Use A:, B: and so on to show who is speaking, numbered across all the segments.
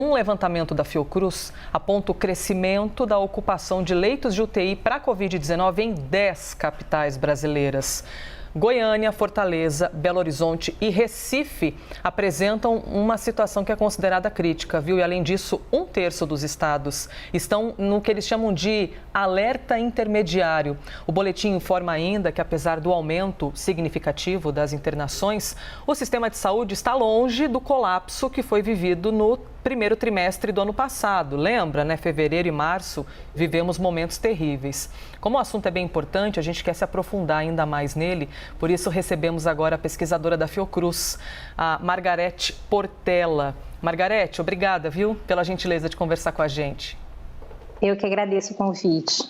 A: Um levantamento da Fiocruz aponta o crescimento da ocupação de leitos de UTI para a Covid-19 em 10 capitais brasileiras. Goiânia, Fortaleza, Belo Horizonte e Recife apresentam uma situação que é considerada crítica, viu? E além disso, 1/3 dos estados estão no que eles chamam de alerta intermediário. O boletim informa ainda que, apesar do aumento significativo das internações, o sistema de saúde está longe do colapso que foi vivido no primeiro trimestre do ano passado. Lembra, né? Fevereiro e março vivemos momentos terríveis. Como o assunto é bem importante, a gente quer se aprofundar ainda mais nele. Por isso, recebemos agora a pesquisadora da Fiocruz, a Margarete Portela. Margarete, obrigada, viu, pela gentileza de conversar com a gente.
B: Eu que agradeço o convite.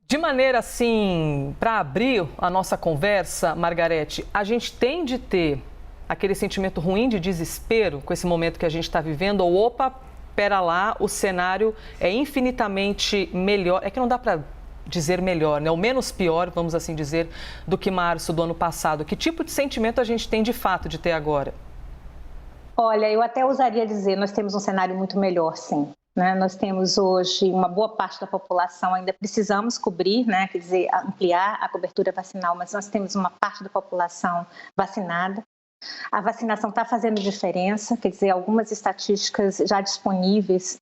A: De maneira assim, para abrir a nossa conversa, Margarete, a gente tem de ter aquele sentimento ruim de desespero com esse momento que a gente está vivendo, ou opa, pera lá, o cenário é infinitamente melhor, é que não dá para dizer melhor, né? O menos pior, vamos assim dizer, do que março do ano passado. Que tipo de sentimento a gente tem de fato de ter agora?
B: Olha, eu até ousaria dizer, nós temos um cenário muito melhor, sim. Né? Nós temos hoje uma boa parte da população, ainda precisamos cobrir, né? Quer dizer, ampliar a cobertura vacinal, mas nós temos uma parte da população vacinada. A vacinação está fazendo diferença, quer dizer, algumas estatísticas já disponíveis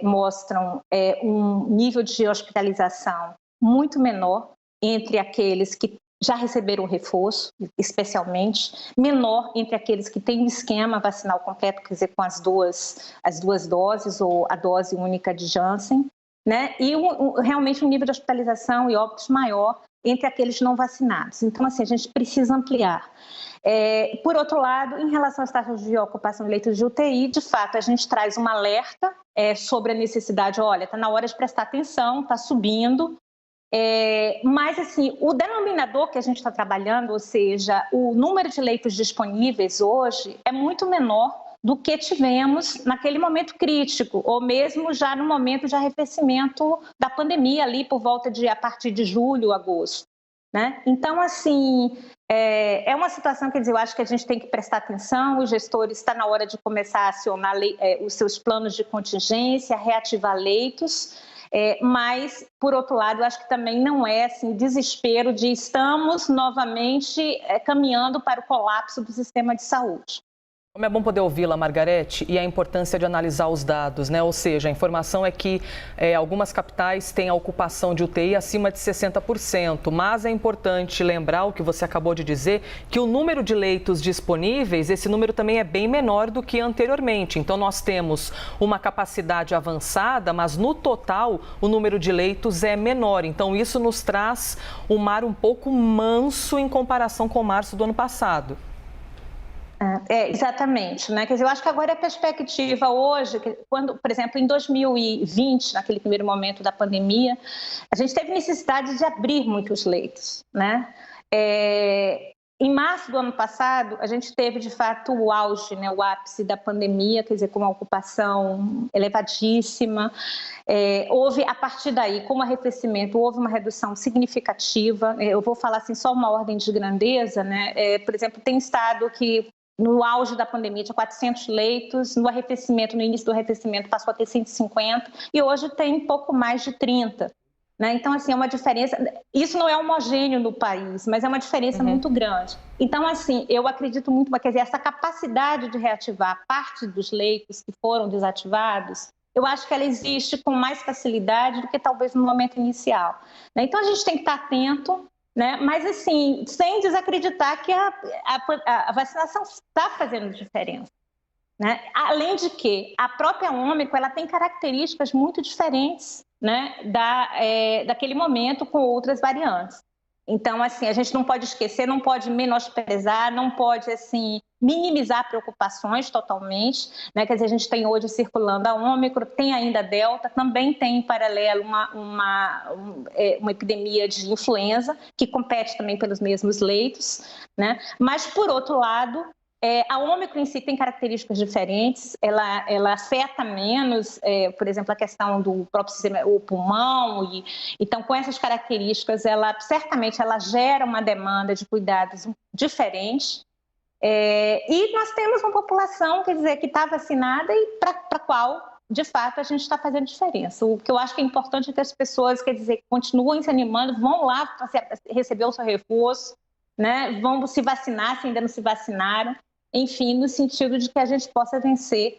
B: mostram um nível de hospitalização muito menor entre aqueles que já receberam o reforço, especialmente, menor entre aqueles que têm um esquema vacinal completo, quer dizer, com as duas doses ou a dose única de Janssen, né? E realmente um nível de hospitalização e óbitos maior entre aqueles não vacinados. Então, assim, a gente precisa ampliar. Por outro lado, em relação às taxas de ocupação de leitos de UTI, de fato, a gente traz um alerta sobre a necessidade, olha, está na hora de prestar atenção, está subindo, mas assim, o denominador que a gente está trabalhando, ou seja, o número de leitos disponíveis hoje é muito menor do que tivemos naquele momento crítico, ou mesmo já no momento de arrefecimento da pandemia, ali por volta a partir de julho, agosto. Né? Então, assim, é uma situação, quer dizer, eu acho que a gente tem que prestar atenção, os gestores, está na hora de começar a acionar os seus planos de contingência, reativar leitos, mas, por outro lado, eu acho que também não é assim, desespero de estamos novamente caminhando para o colapso do sistema de saúde.
A: Como é bom poder ouvi-la, Margarete, e a importância de analisar os dados, né? Ou seja, a informação é que algumas capitais têm a ocupação de UTI acima de 60%, mas é importante lembrar o que você acabou de dizer, que o número de leitos disponíveis, esse número também é bem menor do que anteriormente. Então, nós temos uma capacidade avançada, mas no total o número de leitos é menor. Então, isso nos traz um mar um pouco manso em comparação com março do ano passado.
B: Exatamente, né? Quer dizer, eu acho que agora a perspectiva hoje, quando, por exemplo, em 2020, naquele primeiro momento da pandemia, a gente teve necessidade de abrir muitos leitos, né? Em março do ano passado, a gente teve, de fato, o auge, né, o ápice da pandemia, quer dizer, com uma ocupação elevadíssima. Houve, a partir daí, com o arrefecimento, houve uma redução significativa. Eu vou falar assim, só uma ordem de grandeza, né? Por exemplo, tem estado que no auge da pandemia tinha 400 leitos, no início do arrefecimento passou a ter 150 e hoje tem pouco mais de 30. Né? Então, assim, é uma diferença, isso não é homogêneo no país, mas é uma diferença muito grande. Então, assim, eu acredito muito, quer dizer, essa capacidade de reativar parte dos leitos que foram desativados, eu acho que ela existe com mais facilidade do que talvez no momento inicial. Né? Então, a gente tem que estar atento, né? Mas, assim, sem desacreditar que a vacinação está fazendo diferença. Né? Além de que a própria Ômicron ela tem características muito diferentes, né, daquele momento com outras variantes. Então, assim, a gente não pode esquecer, não pode menosprezar, não pode, assim, minimizar preocupações totalmente, né? Quer dizer, a gente tem hoje circulando a Ômicron, tem ainda a Delta, também tem em paralelo uma epidemia de influenza, que compete também pelos mesmos leitos, né? Mas, por outro lado, a Ômicron em si tem características diferentes, ela afeta menos, por exemplo, a questão do próprio sistema, o pulmão, então com essas características, certamente ela gera uma demanda de cuidados diferente, E nós temos uma população, quer dizer, que está vacinada e para a qual, de fato, a gente está fazendo diferença. O que eu acho que é importante é que as pessoas, quer dizer, continuem se animando, vão lá para receber o seu reforço, né? Vão se vacinar se ainda não se vacinaram, enfim, no sentido de que a gente possa vencer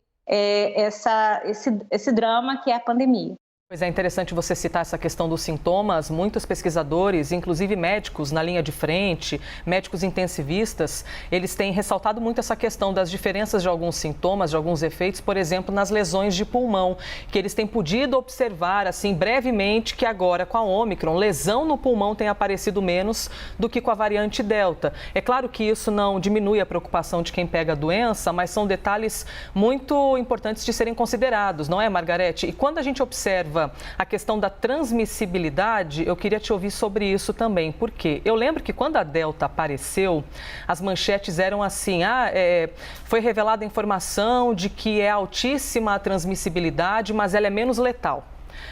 B: esse drama que é a pandemia.
A: Pois é interessante você citar essa questão dos sintomas. Muitos pesquisadores, inclusive médicos na linha de frente, médicos intensivistas, eles têm ressaltado muito essa questão das diferenças de alguns sintomas, de alguns efeitos, por exemplo, nas lesões de pulmão, que eles têm podido observar, assim, brevemente, que agora com a Ômicron, lesão no pulmão tem aparecido menos do que com a variante Delta. É claro que isso não diminui a preocupação de quem pega a doença, mas são detalhes muito importantes de serem considerados, não é, Margarete? E quando a gente observa a questão da transmissibilidade, eu queria te ouvir sobre isso também. Por quê? Eu lembro que quando a Delta apareceu, as manchetes eram assim, foi revelada a informação de que é altíssima a transmissibilidade, mas ela é menos letal.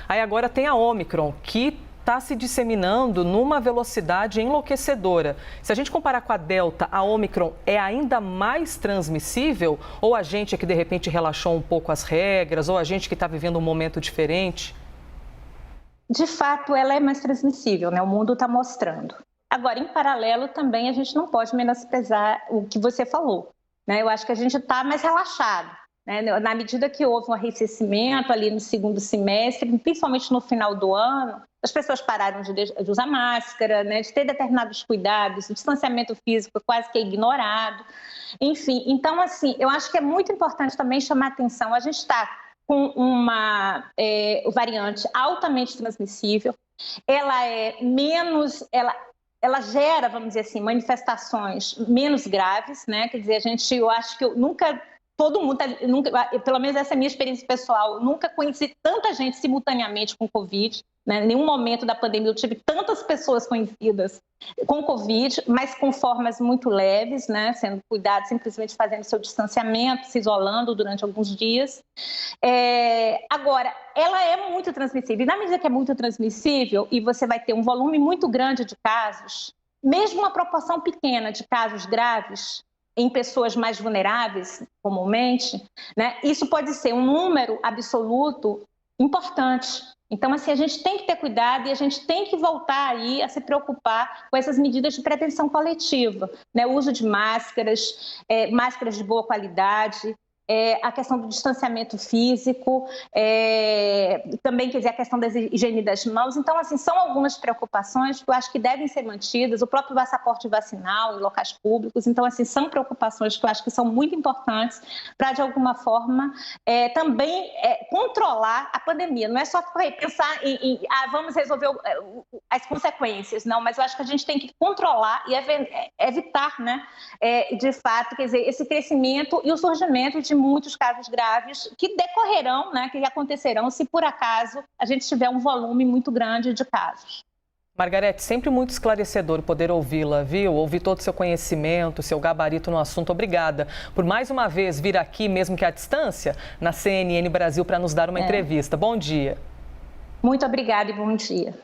A: Aí agora tem a Ômicron, que está se disseminando numa velocidade enlouquecedora. Se a gente comparar com a Delta, a Ômicron é ainda mais transmissível? Ou a gente é que de repente relaxou um pouco as regras? Ou a gente que está vivendo um momento diferente?
B: De fato, ela é mais transmissível, né? O mundo está mostrando. Agora, em paralelo, também a gente não pode menosprezar o que você falou, né? Eu acho que a gente está mais relaxado, né? Na medida que houve um arrefecimento ali no segundo semestre, principalmente no final do ano, as pessoas pararam de usar máscara, né, de ter determinados cuidados, o distanciamento físico quase que é ignorado. Enfim, então, assim, eu acho que é muito importante também chamar atenção. A gente está com uma variante altamente transmissível, ela é menos... Ela gera, vamos dizer assim, manifestações menos graves, né? Quer dizer, eu acho que todo mundo, pelo menos essa é a minha experiência pessoal, nunca conheci tanta gente simultaneamente com Covid, né? Em nenhum momento da pandemia eu tive tantas pessoas conhecidas com Covid, mas com formas muito leves, né? Sendo cuidadas, simplesmente fazendo seu distanciamento, se isolando durante alguns dias. Agora, ela é muito transmissível, e na medida que é muito transmissível e você vai ter um volume muito grande de casos, mesmo uma proporção pequena de casos graves, em pessoas mais vulneráveis, comumente, né? Isso pode ser um número absoluto importante. Então, assim, a gente tem que ter cuidado e a gente tem que voltar aí a se preocupar com essas medidas de prevenção coletiva, né? O uso de máscaras, máscaras de boa qualidade, a questão do distanciamento físico, também, quer dizer, a questão da higiene das mãos. Então, assim, são algumas preocupações que eu acho que devem ser mantidas, o próprio passaporte vacinal em locais públicos. Então, assim, são preocupações que eu acho que são muito importantes para, de alguma forma, também controlar a pandemia. Não é só pensar vamos resolver as consequências, não, mas eu acho que a gente tem que controlar e evitar, né, de fato, quer dizer, esse crescimento e o surgimento de muitos casos graves que decorrerão, né, que acontecerão se por acaso a gente tiver um volume muito grande de casos.
A: Margarete, sempre muito esclarecedor poder ouvi-la, viu? Ouvir todo o seu conhecimento, seu gabarito no assunto. Obrigada por mais uma vez vir aqui, mesmo que à distância, na CNN Brasil para nos dar uma entrevista. Bom dia.
B: Muito obrigada e bom dia.